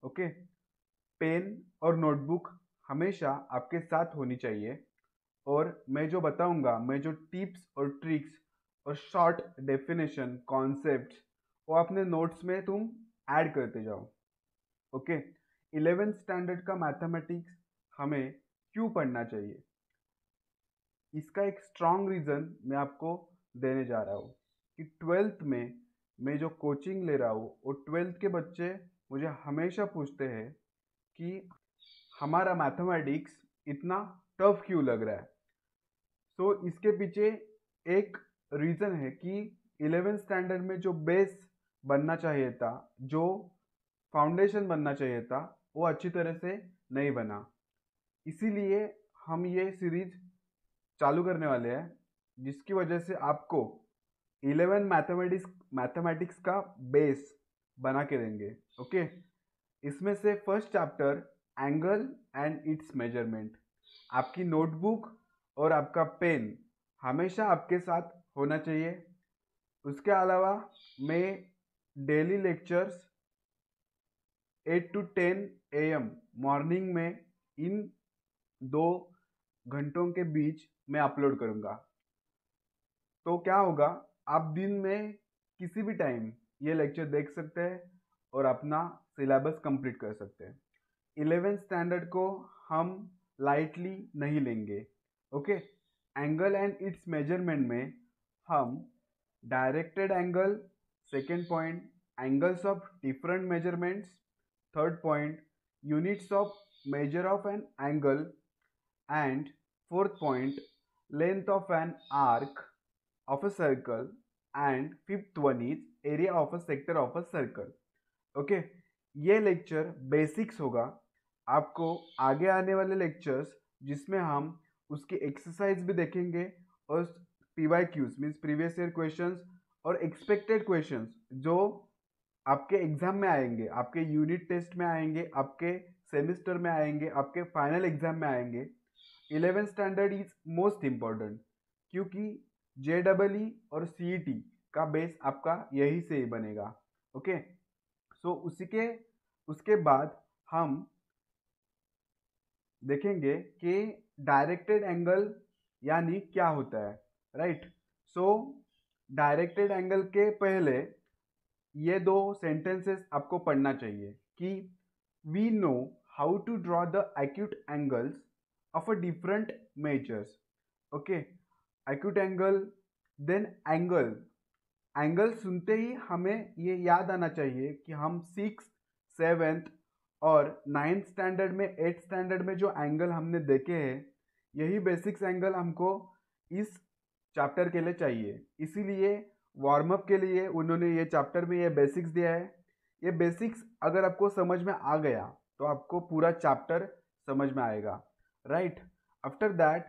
Okay. Pen और notebook हमेशा आपके साथ होनी चाहिए, और मैं जो बताऊंगा, मैं जो टिप्स और ट्रिक्स और शॉर्ट डेफिनेशन कॉन्सेप्ट वो अपने नोट्स में तुम ऐड करते जाओ। ओके। 11th स्टैंडर्ड का मैथमेटिक्स हमें क्यों पढ़ना चाहिए, इसका एक स्ट्रॉन्ग रीज़न मैं आपको देने जा रहा हूँ कि 12th में मैं जो कोचिंग ले रहा हूँ वो 12th के बच्चे मुझे हमेशा पूछते हैं कि हमारा मैथमेटिक्स इतना टफ क्यों लग रहा है। सो इसके पीछे एक रीज़न है कि 11th स्टैंडर्ड में जो बेस बनना चाहिए था, जो फाउंडेशन बनना चाहिए था, वो अच्छी तरह से नहीं बना। इसीलिए हम ये सीरीज चालू करने वाले हैं, जिसकी वजह से आपको 11 मैथमेटिक्स का बेस बना के देंगे। ओके। इसमें से first chapter angle and it's measurement. आपकी नोटबुक और आपका पेन हमेशा आपके साथ होना चाहिए। उसके अलावा मैं daily lectures 8 to 10 AM morning में इन 2 घंटों के बीच मैं अपलोड करूँगा। तो क्या होगा, आप दिन में किसी भी टाइम ये लेक्चर देख सकते हैं और अपना सिलेबस कंप्लीट कर सकते हैं। 11th स्टैंडर्ड को हम लाइटली नहीं लेंगे। Okay. Angle and it's measurement में हम directed angle, second point angles of different measurements, third point units of measure of an angle, and fourth point length of an arc of a circle, and fifth one is area of a sector of a circle. Okay. ये lecture basics होगा। आपको आगे आने वाले lectures जिसमें हम उसकी exercise भी देखेंगे और PYQs means previous year questions और एक्सपेक्टेड क्वेश्चंस जो आपके एग्जाम में आएंगे, आपके यूनिट टेस्ट में आएंगे, आपके सेमिस्टर में आएंगे, आपके फाइनल एग्जाम में आएंगे। 11th standard is most important, क्योंकि JEE और CET का बेस आपका यही से ही बनेगा। ओके। सो उसके बाद हम देखेंगे कि डायरेक्टेड एंगल यानी क्या होता है। राइट। सो डायरेक्टेड एंगल के पहले ये 2 सेंटेंसेस आपको पढ़ना चाहिए कि we know how to draw the acute angles of a different measures. Okay, acute angle, then angle सुनते ही हमें ये याद आना चाहिए कि हम 6th 7th और 9th स्टैंडर्ड में 8th स्टैंडर्ड में जो एंगल हमने देखे हैं, यही बेसिक्स एंगल हमको इस चैप्टर के लिए चाहिए। इसीलिए वार्म अप के लिए उन्होंने ये चैप्टर में ये बेसिक्स दिया है। ये बेसिक्स अगर आपको समझ में आ गया तो आपको पूरा चैप्टर समझ में आएगा। राइट। आफ्टर दैट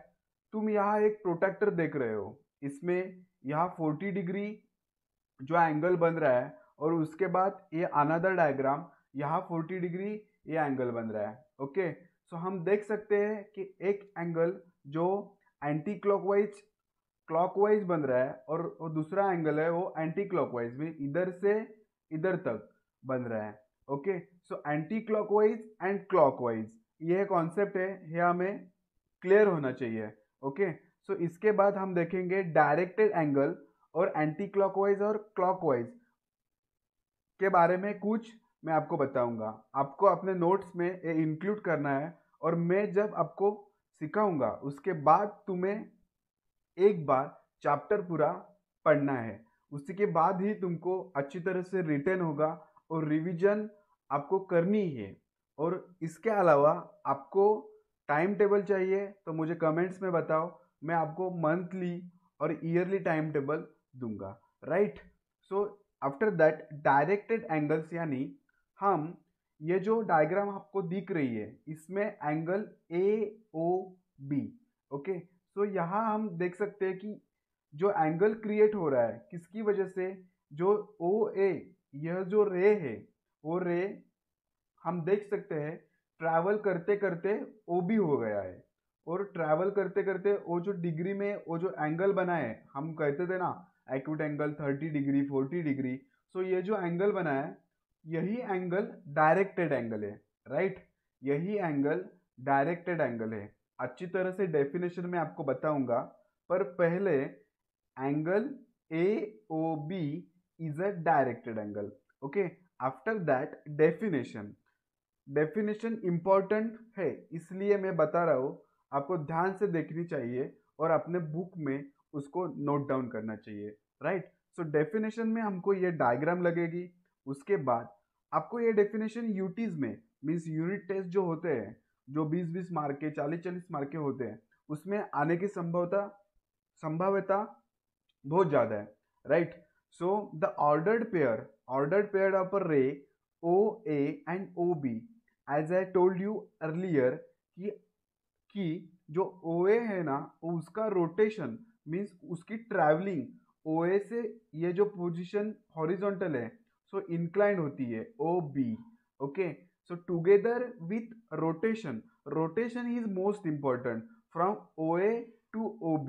तुम यहाँ एक प्रोटेक्टर देख रहे हो, इसमें यहाँ 40 डिग्री जो एंगल बन रहा है, और उसके बाद ये अनदर डायग्राम यहाँ 40 डिग्री ये एंगल बन रहा है। ओके। सो हम देख सकते हैं कि एक एंगल जो एंटी क्लॉकवाइज बन रहा है और दूसरा एंगल है वो एंटी क्लॉकवाइज में इधर से इधर तक बन रहा है। Okay. So anti clockwise and clockwise ये कॉन्सेप्ट है, ये हमें क्लियर होना चाहिए। ओके। सो इसके बाद हम देखेंगे डायरेक्टेड एंगल और एंटी क्लॉकवाइज और क्लॉकवाइज के बारे में कुछ मैं आपको बताऊंगा। आपको अपने नोट्स में ये इंक्लूड करना है, और मैं जब आपको सिखाऊंगा उसके बाद तुम्हें एक बार चैप्टर पूरा पढ़ना है। उसी के बाद ही तुमको अच्छी तरह से रिटेन होगा और रिवीजन आपको करनी है। और इसके अलावा आपको टाइम टेबल चाहिए तो मुझे कमेंट्स में बताओ, मैं आपको मंथली और ईयरली टाइम टेबल दूंगा। Right. So after that directed angles यानी हम ये जो डायग्राम आपको दिख रही है इसमें एंगल AOB। ओके। सो यहाँ हम देख सकते हैं कि जो एंगल क्रिएट हो रहा है किसकी वजह से, जो OA यह जो रे है वो रे हम देख सकते हैं ट्रैवल करते करते OB हो गया है, और ट्रैवल करते करते वो जो डिग्री में वो जो एंगल बना है, हम कहते थे ना एक्यूट एंगल 30 डिग्री 40 डिग्री। सो ये जो एंगल बना है यही एंगल डायरेक्टेड एंगल है, राइट। यही एंगल डायरेक्टेड एंगल है। अच्छी तरह से डेफिनेशन में आपको बताऊंगा, पर पहले angle AOB is a directed angle. Okay, after that definition important है, इसलिए मैं बता रहा हूँ, आपको ध्यान से देखनी चाहिए और अपने बुक में उसको नोट डाउन करना चाहिए, राइट। सो डेफिनेशन में हमको ये डायग्राम लगेगी। उसके बाद आपको ये डेफिनेशन यूटीज में, मीन्स यूनिट टेस्ट जो होते हैं, जो 20-20 मार्क के, 40-40 मार्क के होते हैं, उसमें आने की संभाव्यता बहुत ज्यादा है, right. So the ordered pair of a ray OA and OB, as I told you earlier कि जो OA है ना, उसका रोटेशन मीन्स उसकी ट्रैवलिंग OA से ये जो पोजीशन हॉरिजॉन्टल है, सो इंक्लाइंड होती है OB। Okay, so together with rotation is most important from OA to OB,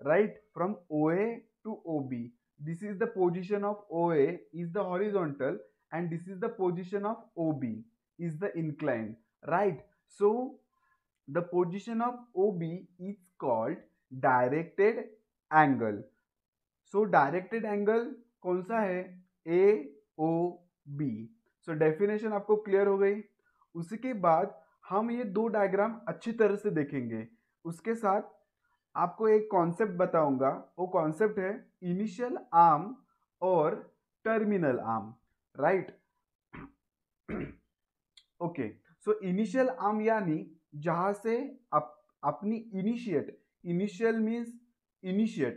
right? From OA to OB, this is the position of OA is the horizontal, and this is the position of OB is the inclined, right? So the position of OB is called directed angle. So directed angle कौन सा है? AOB. So definition आपको clear हो गई। उसके बाद हम ये दो डायग्राम अच्छी तरह से देखेंगे। उसके साथ आपको एक कॉन्सेप्ट बताऊंगा, वो कॉन्सेप्ट है इनिशियल आर्म और terminal arm, right. Okay, so initial arm यानी जहां से अपनी इनिशियल मीन्स इनिशिएट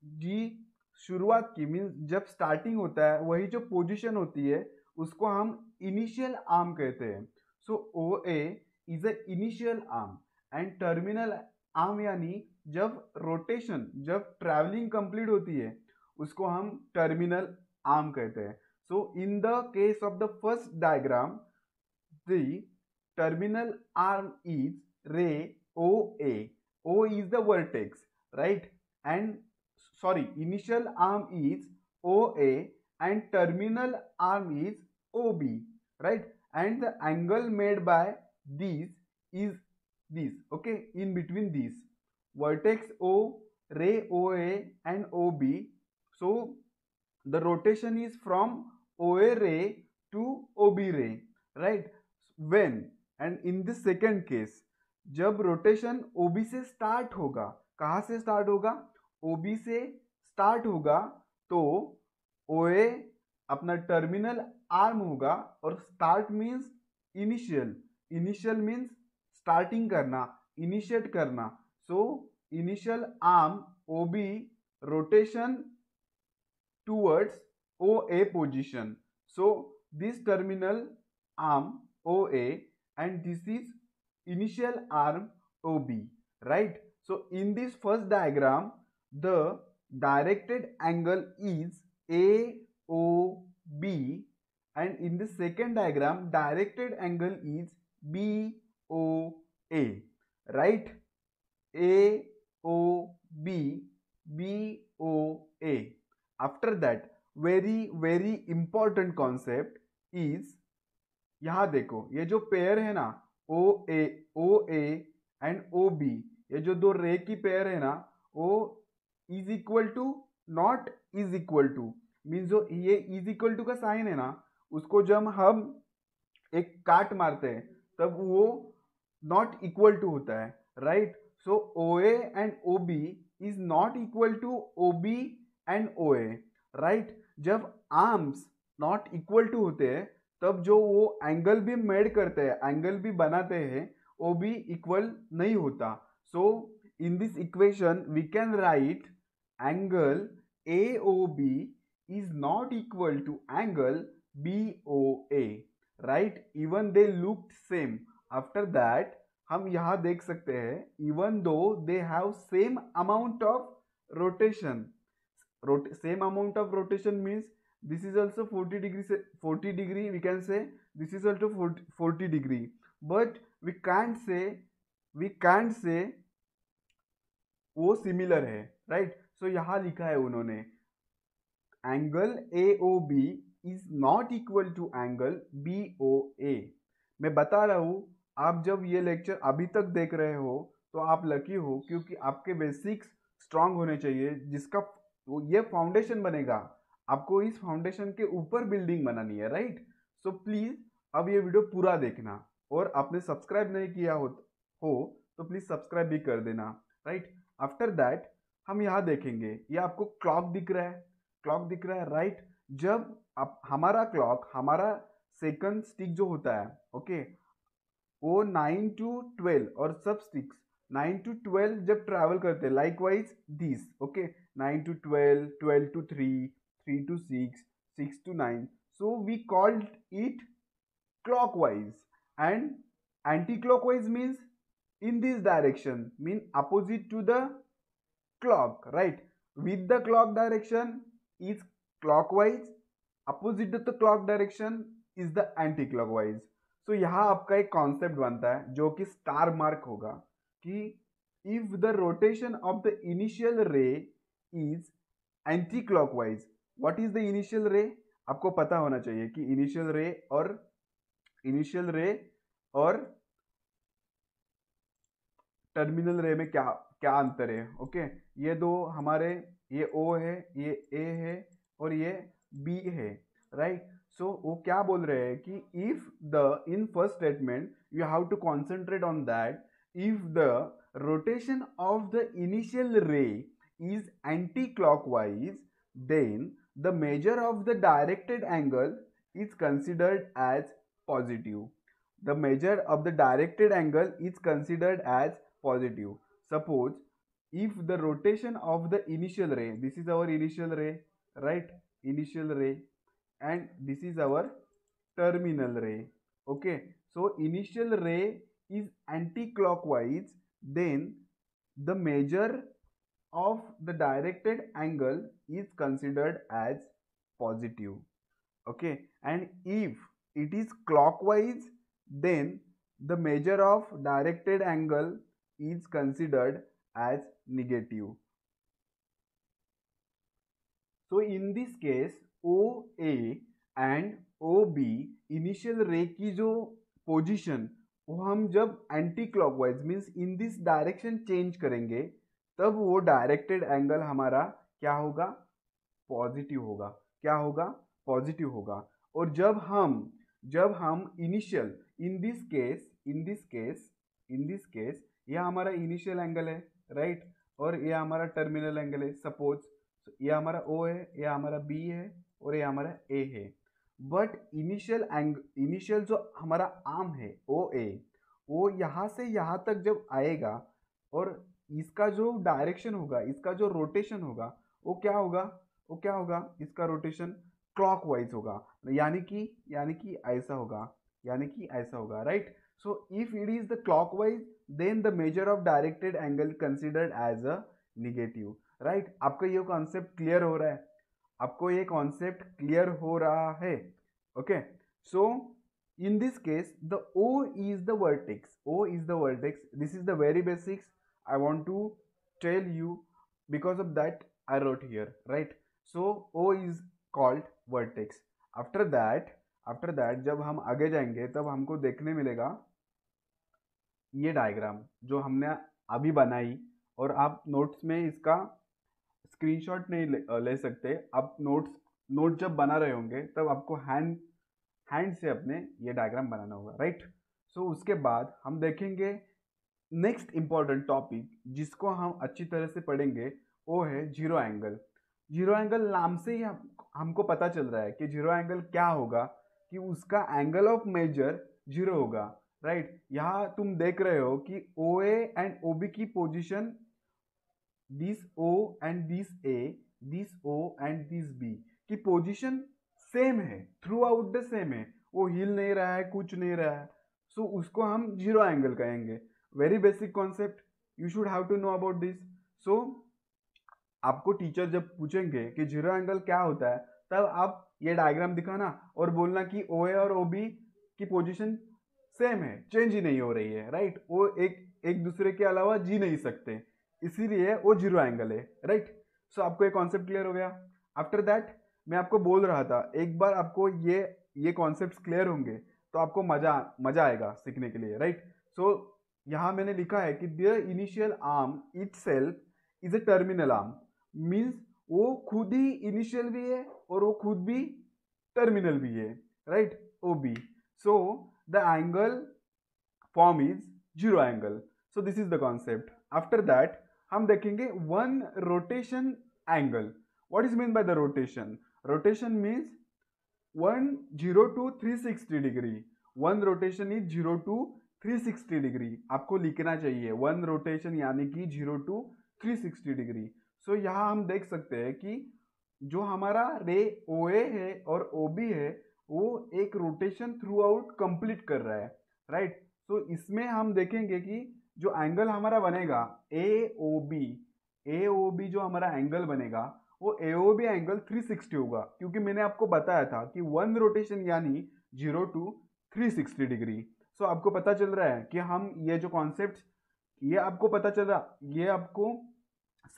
जी शुरुआत की, मीन्स जब स्टार्टिंग होता है, वही जो पोजीशन होती है उसको हम इनिशियल आर्म कहते हैं। सो OA is a initial arm and terminal arm यानी जब ट्रैवलिंग कंप्लीट होती है उसको हम टर्मिनल आर्म कहते हैं। So in the case of the first diagram, the terminal arm is ray OA. O is the vertex, right? And sorry, initial arm is OA and terminal arm is OB, right? And the angle made by these is this, okay, in between these vertex O, ray OA and OB. So the rotation is from OA ray to OB ray, right? When and in the second case, जब rotation OB से start होगा, कहाँ से start होगा? OB से start होगा, तो OA अपना टर्मिनल आर्म होगा, और start means initial means starting करना, इनिशिएट करना। So initial arm OB rotation towards OA position. So this terminal arm OA and this is initial arm OB, right? So in this first diagram, the directed angle is AOB, and in the second diagram, directed angle is BOA, right? AOB, BOA. After that very important concept is, यहां देखो ये जो pair है ना, OA and OB, ये जो दो रे की पेयर है ना, वो is equal to not is equal to, means जो ये इज इक्वल टू का साइन है ना, उसको जब हम एक काट मारते हैं तब वो नॉट इक्वल टू होता है, right. So OA and OB is not equal to OB and OA, right. जब आर्म्स नॉट इक्वल टू होते हैं तब जो वो एंगल भी मेड करते हैं, एंगल भी बनाते हैं, वो भी इक्वल नहीं होता। So in this equation we can write angle AOB is not equal to angle BOA, right? Even they looked same. After that हम यहाँ देख सकते हैं, even though they have same amount of rotation, same amount of rotation means this is also 40 degree, we can say this is also 40 degree, but we can't say वो similar है, right. So यहाँ लिखा है उन्होंने angle AOB is not equal to angle BOA। मैं बता रहा हूँ, आप जब ये लेक्चर अभी तक देख रहे हो तो आप लकी हो, क्योंकि आपके बेसिक्स स्ट्रांग होने चाहिए, जिसका ये फाउंडेशन बनेगा। आपको इस फाउंडेशन के ऊपर बिल्डिंग बनानी है, राइट। सो प्लीज अब ये वीडियो पूरा देखना, और आपने सब्सक्राइब नहीं किया हो तो प्लीज सब्सक्राइब भी कर देना, राइट। आफ्टर दैट हम यहाँ देखेंगे, ये आपको क्लॉक दिख रहा है, क्लॉक दिख रहा है, राइट। जब आप हमारा क्लॉक, हमारा सेकंड स्टिक जो होता है, ओके, वो 9 to 12 और सब स्टिक्स 9 to 12 जब ट्रैवल करते हैं, like wise this, okay, 9 to 12, 12 to 3, 3 to 6, 6 to 9, so we called it clockwise. And anti-clockwise means in this direction, mean opposite to the clock, right. With the clock direction is clockwise, opposite to the clock direction is the anti-clockwise. So यहाँ आपका एक concept बनता है जो कि star mark होगा, कि if the rotation of the initial ray is anti clockwise, what is the initial ray, आपको पता होना चाहिए कि इनिशियल रे और टर्मिनल रे में क्या क्या अंतर है, ओके। ये दो हमारे, ये O है, ये A है और ये B है, राइट। सो वो क्या बोल रहे हैं कि if the in first statement you have to concentrate on that, if the rotation of the initial ray is anti clockwise, then the measure of the directed angle is considered as positive. The measure of the directed angle is considered as positive. Suppose if the rotation of the initial ray, this is our initial ray, right, initial ray, and this is our terminal ray, okay. So initial ray is anti-clockwise, then the measure of the directed angle is considered as positive, okay. And if it is clockwise, then the measure of directed angle is considered as negative. So in this case OA and OB initial ray की जो position, वो हम जब anti clockwise means in this direction change करेंगे, तब वो directed angle हमारा क्या होगा, पॉजिटिव होगा। क्या होगा, पॉजिटिव होगा। और जब हम इनिशियल, इन दिस केस ये हमारा इनिशियल एंगल है, राइट, और ये हमारा टर्मिनल एंगल है। सपोज ये हमारा O है, ये हमारा B है और ये हमारा A है। बट इनिशियल जो हमारा आर्म है OA, वो यहाँ से यहाँ तक जब आएगा, और इसका जो डायरेक्शन होगा, इसका जो रोटेशन होगा, वो क्या होगा, इसका रोटेशन क्लॉकवाइज होगा, यानी कि ऐसा होगा, right. So if it is the clockwise, then the measure of directed angle considered as a negative, right. आपको ये कॉन्सेप्ट क्लियर हो रहा है, okay. So in this case the O is the vertex, this is the very basics I want to tell you, because of that I wrote here, right. So O is called vertex. after that जब हम आगे जाएंगे तब हमको देखने मिलेगा ये diagram जो हमने अभी बनाई, और आप नोट्स में इसका स्क्रीनशॉट नहीं ले सकते। आप नोट जब बना रहे होंगे तब आपको हैंड से अपने ये डायग्राम बनाना होगा, राइट। सो उसके बाद हम देखेंगे नेक्स्ट इंपॉर्टेंट टॉपिक, जिसको हम अच्छी तरह से पढ़ेंगे, वो है जीरो एंगल। जीरो एंगल नाम से ही हमको पता चल रहा है कि जीरो एंगल क्या होगा, कि उसका एंगल ऑफ मेजर जीरो होगा, राइट। यहाँ तुम देख रहे हो कि OA एंड OB की position, this O and this A, this O and this B की पोजीशन सेम है, थ्रू आउट द सेम है, वो हिल नहीं रहा है, कुछ नहीं रहा है। सो उसको हम जीरो एंगल कहेंगे। Very basic concept, you should have to know about this. So आपको टीचर जब पूछेंगे कि जीरो एंगल क्या होता है, तब आप ये डायग्राम दिखाना और बोलना कि OA और OB की पोजीशन सेम है, चेंज ही नहीं हो रही है, राइट। वो एक दूसरे के अलावा जी नहीं सकते, इसीलिए वो जीरो एंगल है, राइट। सो आपको ये कॉन्सेप्ट क्लियर हो गया। आफ्टर दैट मैं आपको बोल रहा था, एक बार आपको ये कॉन्सेप्ट्स क्लियर होंगे तो आपको मजा आएगा सीखने के लिए, राइट। सो यहाँ मैंने लिखा है कि the initial arm itself is a terminal arm, means वो खुद ही इनिशियल भी है और वो खुद भी टर्मिनल भी है, right, O B. So the angle form is zero angle. So this is the concept. After that हम देखेंगे one rotation angle. What is mean by the rotation? Rotation means 0 to 360 degree. One rotation is 0 to 360 degree. आपको लिखना चाहिए one rotation यानी कि 0 to 360 degree. सो यहाँ हम देख सकते हैं कि जो हमारा रे OA है और OB है वो एक रोटेशन थ्रू आउट कंप्लीट कर रहा है, राइट। सो इसमें हम देखेंगे कि जो एंगल हमारा बनेगा AOB जो हमारा एंगल बनेगा वो AOB एंगल 360 होगा, क्योंकि मैंने आपको बताया था कि वन रोटेशन यानी 0 to 360 डिग्री। सो आपको पता चल रहा है कि हम ये जो कॉन्सेप्ट, ये आपको पता चल रहा, ये आपको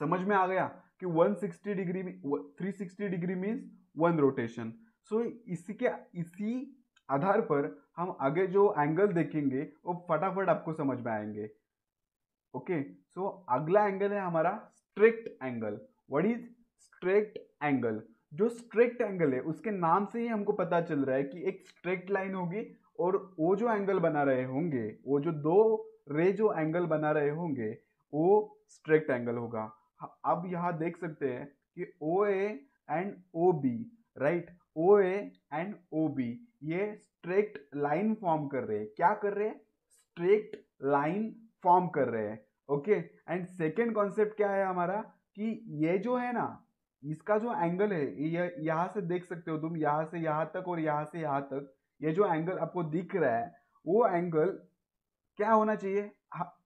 समझ में आ गया कि 160 degree 360 degree means one rotation. So इसी आधार पर हम आगे जो एंगल देखेंगे वो फटाफट आपको समझ में आएंगे। ओके, सो अगला एंगल है हमारा straight angle. What is straight angle? जो स्ट्रेक्ट एंगल है उसके नाम से ही हमको पता चल रहा है कि एक स्ट्रेक्ट लाइन होगी और वो जो एंगल बना रहे होंगे, वो जो दो रे जो एंगल बना रहे होंगे वो स्ट्रेक्ट एंगल होगा। अब यहाँ देख सकते हैं कि OA and OB, right, OA and OB ये स्ट्रेक्ट लाइन फॉर्म कर रहे हैं। क्या कर रहे हैं? स्ट्रेक्ट लाइन फॉर्म कर रहे हैं। ओके, एंड सेकेंड कॉन्सेप्ट क्या है हमारा कि ये जो है ना, इसका जो एंगल है, ये यहाँ से देख सकते हो तुम, यहाँ से यहाँ तक और यहाँ से यहाँ तक ये जो एंगल आपको दिख रहा है वो एंगल क्या होना चाहिए?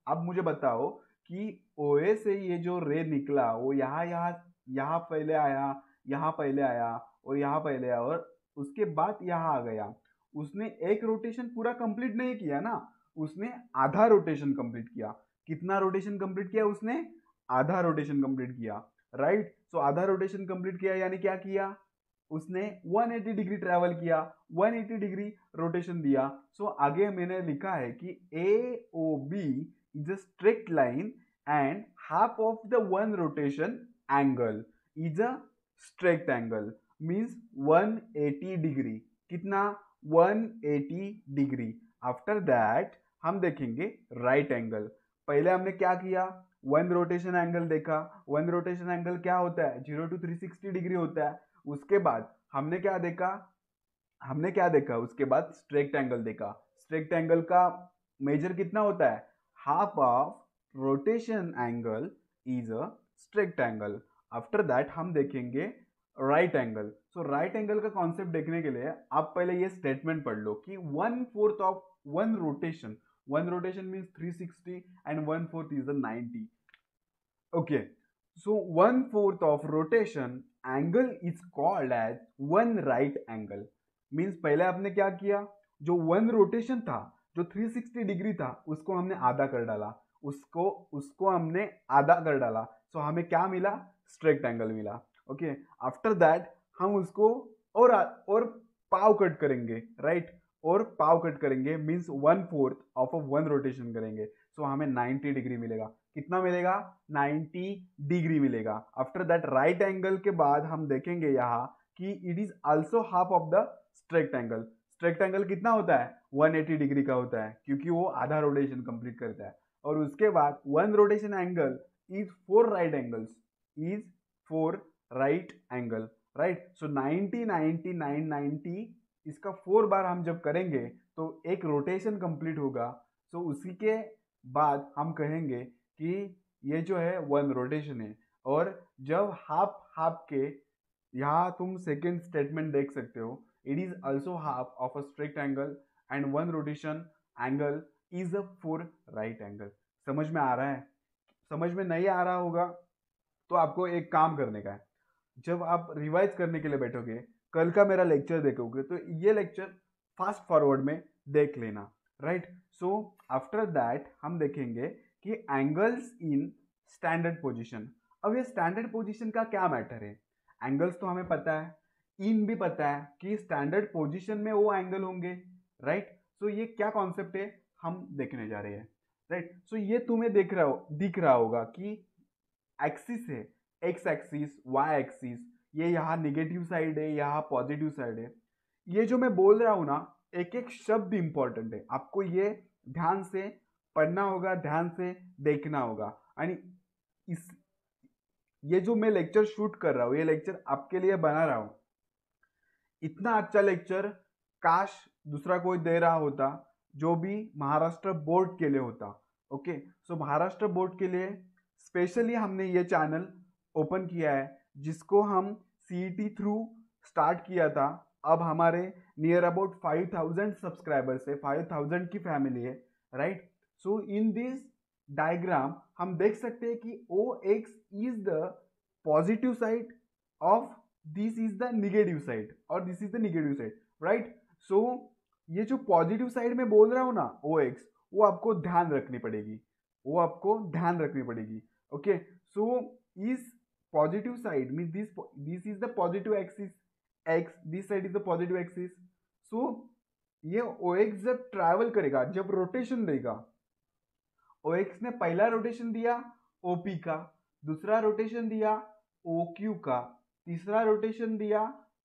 अब मुझे बताओ कि OA से ये जो रे निकला वो यहाँ पहले आया, यहाँ पहले आया और यहाँ पहले आया और उसके बाद यहाँ आ गया। उसने एक रोटेशन पूरा कंप्लीट नहीं किया ना, उसने आधा रोटेशन कंप्लीट किया। कितना रोटेशन कंप्लीट किया उसने? आधा रोटेशन कंप्लीट किया, राइट। सो आधा रोटेशन कंप्लीट किया यानी क्या किया उसने? 180 डिग्री ट्रेवल किया, 180 डिग्री रोटेशन दिया। सो आगे मैंने लिखा है कि AOB is a straight line and half of the one rotation angle is a straight angle, means 180 degree. कितना? 180 डिग्री। आफ्टर दैट हम देखेंगे राइट एंगल। पहले हमने क्या किया? वन रोटेशन एंगल देखा। वन रोटेशन एंगल क्या होता है? 0 to 360 डिग्री होता है। उसके बाद हमने क्या देखा? उसके बाद स्ट्रेट एंगल देखा। स्ट्रेट एंगल का मेजर कितना होता है? Half of rotation angle is a straight angle. After that हम देखेंगे राइट एंगल। सो राइट एंगल का कॉन्सेप्ट देखने के लिए आप पहले ये स्टेटमेंट पढ़ लो कि 1/4 of one rotation means 360 and 1/4 is 90। Okay, so 1/4 of rotation angle is called as one right angle। Means पहले आपने क्या किया? जो वन रोटेशन था, जो 360 डिग्री था, उसको हमने आधा कर डाला, उसको हमने आधा कर डाला। सो हमें क्या मिला? स्ट्रेट एंगल मिला। ओके, आफ्टर दैट हम उसको और पाव कट करेंगे, राइट, और पाव कट करेंगे means 1/4 of a one rotation करेंगे। सो हमें 90 डिग्री मिलेगा। कितना मिलेगा? 90 डिग्री मिलेगा। आफ्टर दैट राइट एंगल के बाद हम देखेंगे यहाँ कि it is also half of the straight angle. Straight angle कितना होता है? 180 डिग्री का होता है, क्योंकि वो आधा रोटेशन कंप्लीट करता है। और उसके बाद one rotation angle is 4 right angles, right. सो 90 90 90 इसका 4 बार हम जब करेंगे तो एक रोटेशन कंप्लीट होगा। सो उसी के बाद हम कहेंगे कि ये जो है वन रोटेशन है। और जब हाफ के यहाँ तुम सेकेंड स्टेटमेंट देख सकते हो, it is also half of a straight angle and one rotation angle is a 4 right angle. समझ में आ रहा है? समझ में नहीं आ रहा होगा तो आपको एक काम करने का है, जब आप रिवाइज करने के लिए बैठोगे, कल का मेरा लेक्चर देखोगे तो ये लेक्चर फास्ट फॉरवर्ड में देख लेना, राइट। सो आफ्टर दैट हम देखेंगे कि एंगल्स इन स्टैंडर्ड पोजीशन। अब ये स्टैंडर्ड पोजीशन का क्या मैटर है? एंगल्स तो हमें पता है, इन भी पता है कि स्टैंडर्ड पोजीशन में वो एंगल होंगे, राइट। सो ये क्या कॉन्सेप्ट है हम देखने जा रहे हैं, राइट। सो ये तुम्हें दिख रहा होगा कि एक्सिस है, एक्स एक्सिस, वाई एक्सिस, ये यहाँ निगेटिव साइड है, यहाँ पॉजिटिव साइड है। ये जो मैं बोल रहा हूं ना, एक एक शब्द इंपॉर्टेंट है, आपको ये ध्यान से पढ़ना होगा, ध्यान से देखना होगा। यानी इस ये जो मैं लेक्चर शूट कर रहा हूँ, ये लेक्चर आपके लिए बना रहा हूँ, इतना अच्छा लेक्चर काश दूसरा कोई दे रहा होता, जो भी महाराष्ट्र बोर्ड के लिए होता। ओके, सो महाराष्ट्र बोर्ड के लिए स्पेशली हमने ये चैनल ओपन किया है, जिसको हम सीईटी थ्रू स्टार्ट किया था। अब हमारे नियर अबाउट 5000 सब्सक्राइबर्स है, 5000 की फैमिली है, right. So in this diagram हम देख सकते हैं कि O X is the positive side of this is the negative side और this is the negative side, right. So ये जो पॉजिटिव साइड में बोल रहा हूं ना ओ एक्स, वो आपको ध्यान रखनी पड़ेगी, वो आपको ध्यान रखनी पड़ेगी। ओके, सो इस positive side mean this is the positive axis X, this side is the positive axis. So ये ओ एक्स जब ट्रैवल करेगा, जब रोटेशन देगा, ओ एक्स ने पहला रोटेशन दिया ओपी का, दूसरा रोटेशन दिया ओ क्यू का, तीसरा रोटेशन दिया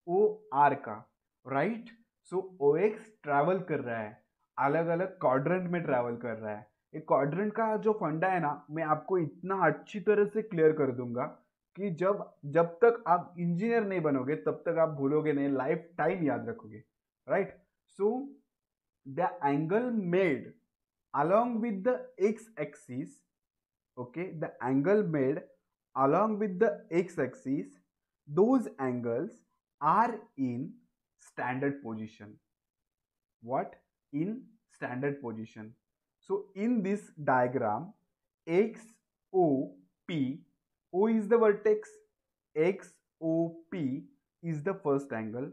ओ आर का, राइट। सो ओ एक्स ट्रैवल कर रहा है, अलग अलग क्वाड्रेंट में ट्रैवल कर रहा है। एक क्वाड्रेंट का जो फंडा है ना, मैं आपको इतना अच्छी तरह से क्लियर कर दूंगा कि जब तक आप इंजीनियर नहीं बनोगे तब तक आप भूलोगे नहीं, लाइफ टाइम याद रखोगे, right. So the angle made along with the x-axis, okay, the angle made along with the x-axis, those angles are in standard position. What? In standard position. So in this diagram, x o p, o is the vertex, x o p is the first angle,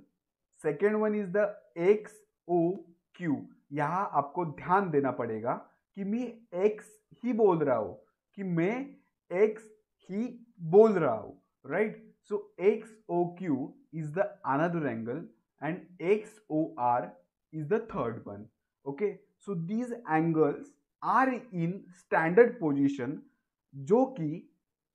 second one is the x o q। यहां आपको ध्यान देना पड़ेगा कि मैं x ही बोल रहा हूं, कि मैं x ही बोल रहा हूं, right. So X O Q is the another angle and X O R is the third one. Okay, so these angles are in standard position, जो कि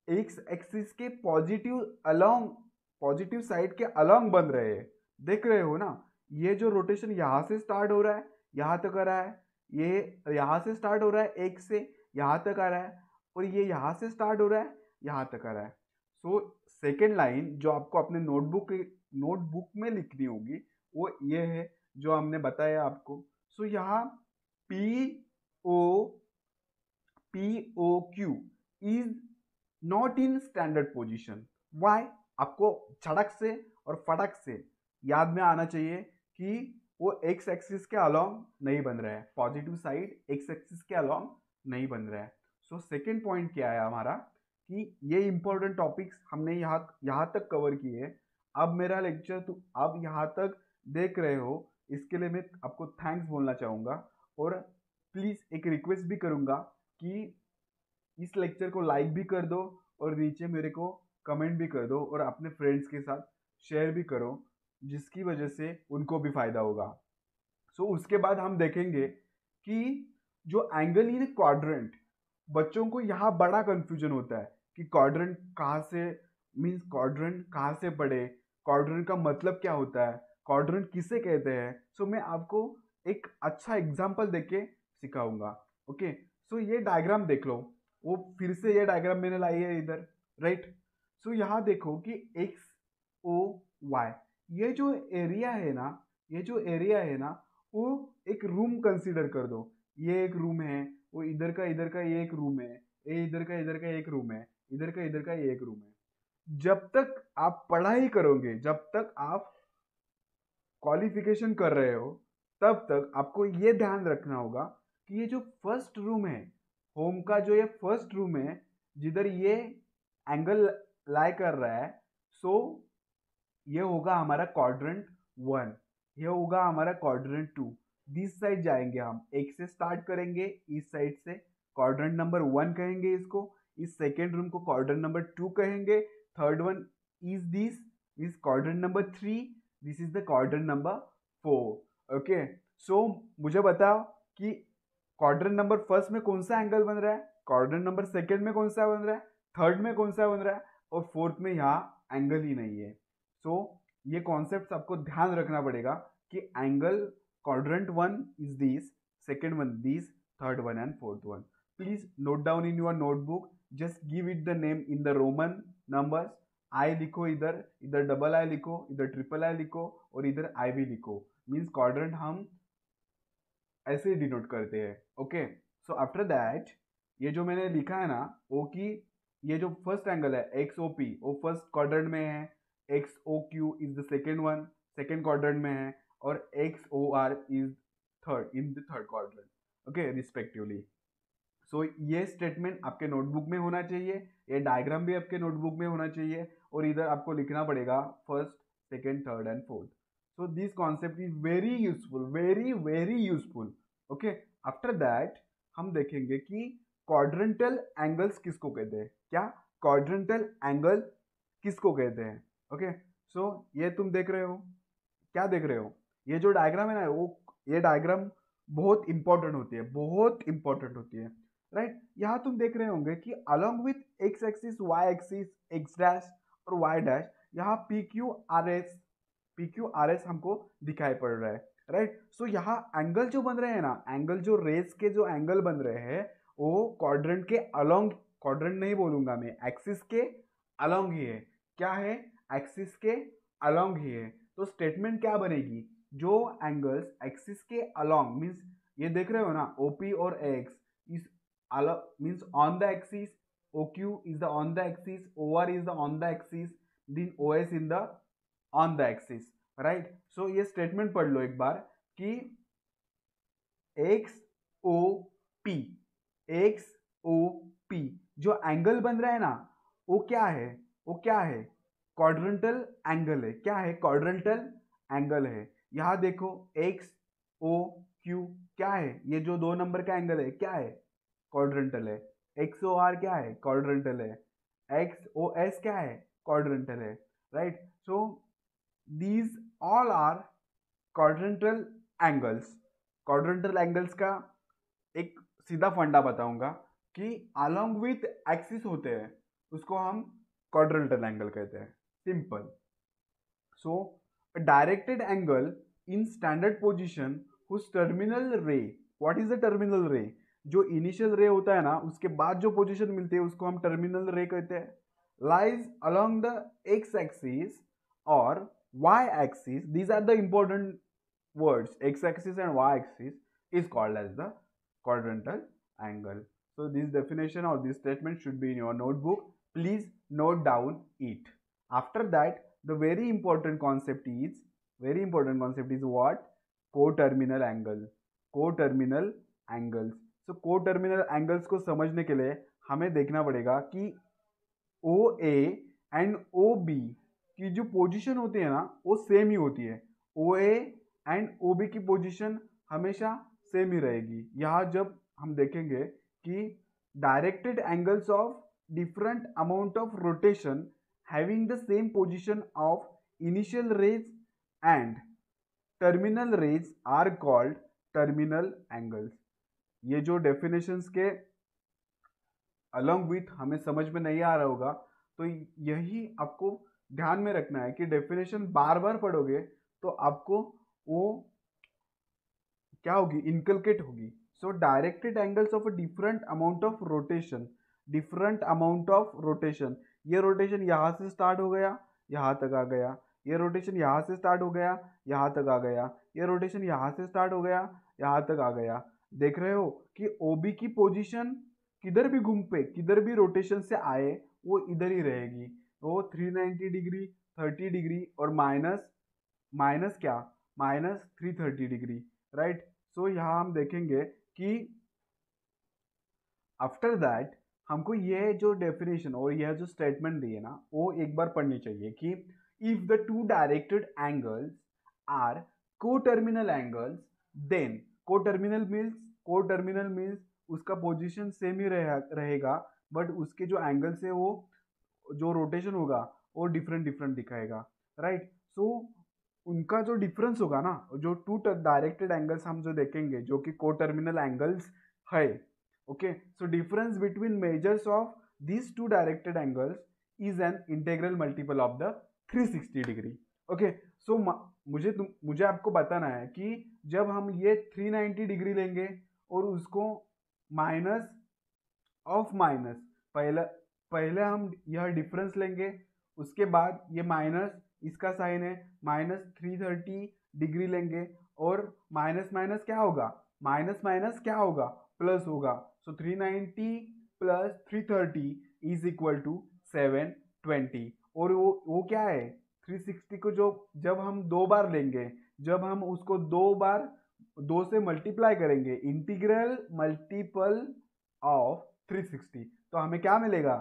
एक्स एक्सिस के पॉजिटिव साइड के अलोंग बन रहे हैं। देख रहे हो ना, ये जो रोटेशन यहां से स्टार्ट हो रहा है, यहां तक आ रहा है, ये यहां से स्टार्ट हो रहा है एक से यहां तक आ रहा है, और ये यहां से स्टार्ट हो रहा है, यहां तक आ रहा है। सो सेकेंड लाइन जो आपको अपने नोटबुक में लिखनी होगी वो ये है जो हमने बताया आपको। सो यहाँ P O Q is not in standard position. Why? आपको झड़क से और फटक से याद में आना चाहिए कि वो एक्स एक्सिस के अलोंग नहीं बन रहा है, पॉजिटिव साइड एक्स एक्सिस के अलोंग नहीं बन रहा है। सो सेकेंड पॉइंट क्या है हमारा, कि ये इंपॉर्टेंट टॉपिक्स हमने यहाँ तक कवर किए। अब मेरा लेक्चर तो अब यहाँ तक देख रहे हो, इसके लिए मैं आपको थैंक्स बोलना चाहूँगा, और प्लीज़ एक रिक्वेस्ट भी करूँगा कि इस लेक्चर को लाइक भी कर दो और नीचे मेरे को कमेंट भी कर दो और अपने फ्रेंड्स के साथ शेयर भी करो, जिसकी वजह से उनको भी फायदा होगा। सो उसके बाद हम देखेंगे कि जो एंगल इन क्वाड्रेंट, बच्चों को यहाँ बड़ा कंफ्यूजन होता है कि क्वाड्रेंट कहाँ से, मीन्स क्वाड्रेंट कहाँ से पढ़े, क्वाड्रेंट का मतलब क्या होता है, क्वाड्रेंट किसे कहते हैं। सो मैं आपको एक अच्छा एग्जांपल देके सिखाऊंगा। ओके, सो ये डायग्राम देख लो, वो फिर से ये डायग्राम मैंने लाई है इधर, राइट। सो यहाँ देखो कि एक्स ओ वाई, ये जो एरिया है ना, ये जो एरिया है ना, वो एक रूम कंसीडर कर दो। ये एक रूम है, वो इधर का ये एक रूम है, ये इधर का एक रूम है, इधर का ये एक रूम है। जब तक आप पढ़ाई करोगे, जब तक आप क्वालिफिकेशन कर रहे हो, तब तक आपको ये ध्यान रखना होगा कि ये जो फर्स्ट रूम है, होम का जो ये फर्स्ट रूम है, जिधर ये एंगल लाई कर रहा है, सो ये होगा हमारा क्वाड्रेंट 1, ये होगा हमारा क्वाड्रेंट 2। दिस साइड जाएंगे हम, एक से स्टार्ट करेंगे इस साइड से, क्वाड्रेंट नंबर 1 कहेंगे इसको, इस सेकेंड रूम को क्वाड्रेंट नंबर 2 कहेंगे, third one is this means quadrant number 3, this is the quadrant number 4. Okay, so मुझे बताओ कि क्वाड्रेंट नंबर फर्स्ट में कौन सा एंगल बन रहा है, क्वाड्रेंट नंबर सेकेंड में कौन सा बन रहा है, थर्ड में कौन सा बन रहा है, और फोर्थ में यहाँ एंगल ही नहीं है. सो ये कॉन्सेप्ट आपको ध्यान रखना पड़ेगा कि angle quadrant 1 is this, second one this, third one and fourth one. Please note down in your notebook, just give it the name in the Roman numbers. I लिखो, इधर इधर डबल आई लिखो, इधर ट्रिपल आई लिखो, और इधर आई भी लिखो. मीन्स क्वाड्रेंट हम ऐसे ही डिनोट करते हैं. ओके, सो आफ्टर दैट ये जो मैंने लिखा है ना, ओ की ये जो फर्स्ट एंगल है एक्स ओ पी, वो फर्स्ट क्वाड्रेंट में है, X O Q is the second one, second quadrant में है, और X O R is third in the third quadrant. Okay, respectively. So ये स्टेटमेंट आपके नोटबुक में होना चाहिए, ये डायग्राम भी आपके नोटबुक में होना चाहिए, और इधर आपको लिखना पड़ेगा first, second, third and fourth. So this concept is very useful, very very useful. Okay, after that हम देखेंगे कि क्वाड्रेंटल एंगल्स किसको कहते हैं. क्या क्वाड्रेंटल एंगल किसको कहते हैं? ओके, सो ये तुम देख रहे हो, क्या देख रहे हो, ये जो डायग्राम है ना, वो ये डायग्राम बहुत इंपॉर्टेंट होती है, बहुत इंपॉर्टेंट होती है, राइट. यहाँ तुम देख रहे होंगे कि along with X axis, Y axis, X dash और वाई डैश, यहाँ पी क्यू आर एस हमको दिखाई पड़ रहा है, राइट. सो यहाँ एंगल जो बन रहे हैं ना, एंगल जो रेस के जो एंगल बन रहे हैं वो क्वाड्रेंट के अलॉन्ग, क्वाड्रेंट नहीं बोलूंगा मैं, एक्सिस के अलॉन्ग ही है. क्या है? एक्सिस के अलॉन्ग ही है. तो स्टेटमेंट क्या बनेगी, जो एंगल्स एक्सिस के अलॉन्ग, मीन्स ये देख रहे हो ना, ओपी और x is means on the axis, OQ is the on the axis, OR is the on the axis, then OS in the on the axis, right. So ये statement पढ़ लो एक बार कि XOP, XOP जो angle बन रहा है ना, वो क्या है, वो क्या है, क्वाड्रेंटल एंगल है. क्या है? क्वाड्रेंटल एंगल है. यहां देखो XOQ क्या है, ये जो 2 नंबर का एंगल है क्या है, क्वाड्रेंटल है. XOR क्या है, क्वाड्रेंटल है. XOS क्या है, क्वाड्रेंटल है, right. So these all are quadrantal angles. Quadrantal angles का एक सीधा फंडा बताऊंगा कि अलोंग विथ एक्सिस होते हैं, उसको हम क्वाड्रेंटल एंगल कहते हैं. Simple. So directed angle in standard position whose terminal ray, what is the terminal ray, जो इनिशियल रे होता है ना, उसके बाद जो पोजीशन मिलती है उसको हम टर्मिनल रे कहते हैं. Lies along the X axis और Y axis, these are the important words, x-axis and y-axis, is called as the quadrantal angle. So this definition or this statement should be in your notebook. Please note down it. After that, the very important concept is what? Co-terminal angle. Co-terminal angles. So co-terminal angles को समझने के लिए हमें देखना पड़ेगा कि OA and OB की जो पोजीशन होती है ना, वो सेम ही होती है. OA एंड OB की पोजीशन हमेशा सेम ही रहेगी. यहाँ जब हम देखेंगे कि directed angles of different amount of rotation having the same position of initial rays and terminal rays are called terminal angles. ये जो डेफिनेशंस के अलॉन्ग विथ हमें समझ में नहीं आ रहा होगा, तो यही आपको ध्यान में रखना है कि डेफिनेशन बार बार पढ़ोगे तो आपको वो क्या होगी, इनकलकेट होगी. So directed angles of a different amount of rotation, different amount of rotation. ये रोटेशन यहाँ से स्टार्ट हो गया, यहाँ तक आ गया. ये रोटेशन यहाँ से स्टार्ट हो गया, यहाँ तक आ गया. ये रोटेशन यहाँ से स्टार्ट हो गया, यहाँ तक आ गया. देख रहे हो कि OB की पोजीशन किधर भी घूम पे, किधर भी रोटेशन से आए, वो इधर ही रहेगी. वो 390 डिग्री, 30 डिग्री और माइनस क्या, माइनस 330 डिग्री, राइट. सो यहाँ हम देखेंगे कि आफ्टर दैट हमको ये जो डेफिनेशन और यह जो स्टेटमेंट दी है ना, वो एक बार पढ़नी चाहिए कि if the two directed angles are coterminal angles, then coterminal means उसका पोजीशन सेम ही रहेगा, बट उसके जो एंगल्स है वो जो रोटेशन होगा वो डिफरेंट दिखाएगा. राइट। सो उनका जो डिफरेंस होगा ना, जो टू डायरेक्टेड एंगल्स हम जो देखेंगे जो कि को टर्मिनल एंगल्स है, okay, so difference between measures of these two directed angles is an integral multiple of the 360 degree. Okay, so मुझे आपको बताना है कि जब हम ये 390 डिग्री लेंगे और उसको माइनस ऑफ माइनस, पहले हम यह डिफरेंस लेंगे, उसके बाद ये माइनस इसका साइन है, माइनस 330 डिग्री लेंगे और माइनस माइनस क्या होगा, माइनस माइनस क्या होगा, प्लस होगा। सो 390 प्लस 330 इज इक्वल टू 720। और वो क्या है, 360 को जो जब हम दो बार लेंगे, जब हम उसको दो से मल्टीप्लाई करेंगे, इंटीग्रल मल्टीपल ऑफ 360, तो हमें क्या मिलेगा,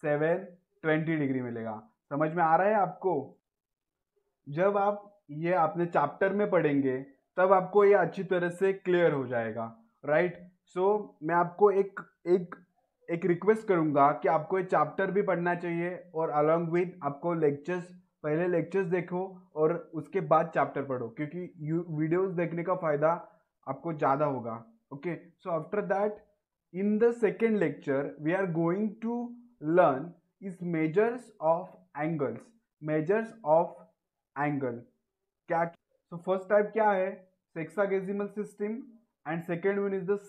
720 डिग्री मिलेगा। समझ में आ रहा है आपको? जब आप ये अपने चैप्टर में पढ़ेंगे तब आपको ये अच्छी तरह से क्लियर हो जाएगा, राइट। सो मैं आपको एक एक एक रिक्वेस्ट करूंगा कि आपको ये चैप्टर भी पढ़ना चाहिए और अलॉन्ग विद आपको लेक्चर्स, पहले लेक्चर्स देखो और उसके बाद चैप्टर पढ़ो, क्योंकि वीडियोस देखने का फायदा आपको ज़्यादा होगा। Okay, so after that in the second lecture we are going to learn is measures of angles, measures of angle क्या। so first type क्या है, sexagesimal system and second one is the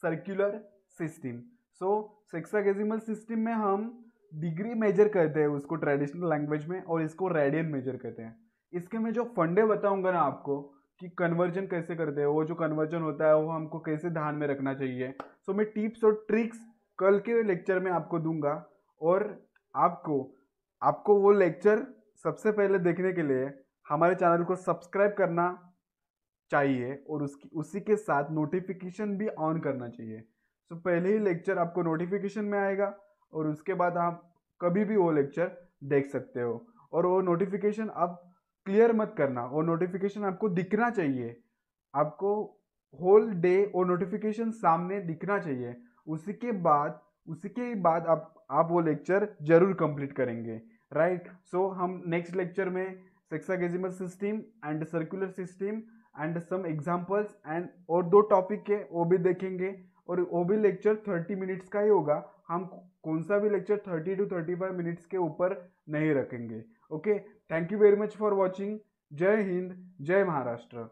circular system। so sexagesimal system में हम degree major करते हैं उसको traditional language में, और इसको रेडियन मेजर करते हैं। इसके मैं जो फंडे बताऊंगा ना आपको कि कन्वर्जन कैसे करते हैं, वो जो कन्वर्जन होता है वो हमको कैसे ध्यान में रखना चाहिए, सो मैं टिप्स और ट्रिक्स कल के लेक्चर में आपको दूंगा। और आपको वो लेक्चर सबसे पहले देखने के लिए हमारे चैनल को सब्सक्राइब करना चाहिए और उसी के साथ नोटिफिकेशन भी ऑन करना चाहिए। सो पहले ही लेक्चर आपको नोटिफिकेशन में आएगा और उसके बाद आप कभी भी वो लेक्चर देख सकते हो। और वो नोटिफिकेशन आप क्लियर मत करना, वो नोटिफिकेशन आपको दिखना चाहिए, आपको होल डे वो नोटिफिकेशन सामने दिखना चाहिए। उसी के बाद आप वो लेक्चर जरूर कंप्लीट करेंगे, राइट। सो हम नेक्स्ट लेक्चर में sexagesimal system and circular system and some examples and और दो टॉपिक है वो भी देखेंगे, और वो भी लेक्चर 30 मिनट्स का ही होगा। हम कौन सा भी लेक्चर 30 to 35 मिनट्स के ऊपर नहीं रखेंगे। Okay, thank you very much for watching. जय हिंद, जय महाराष्ट्र।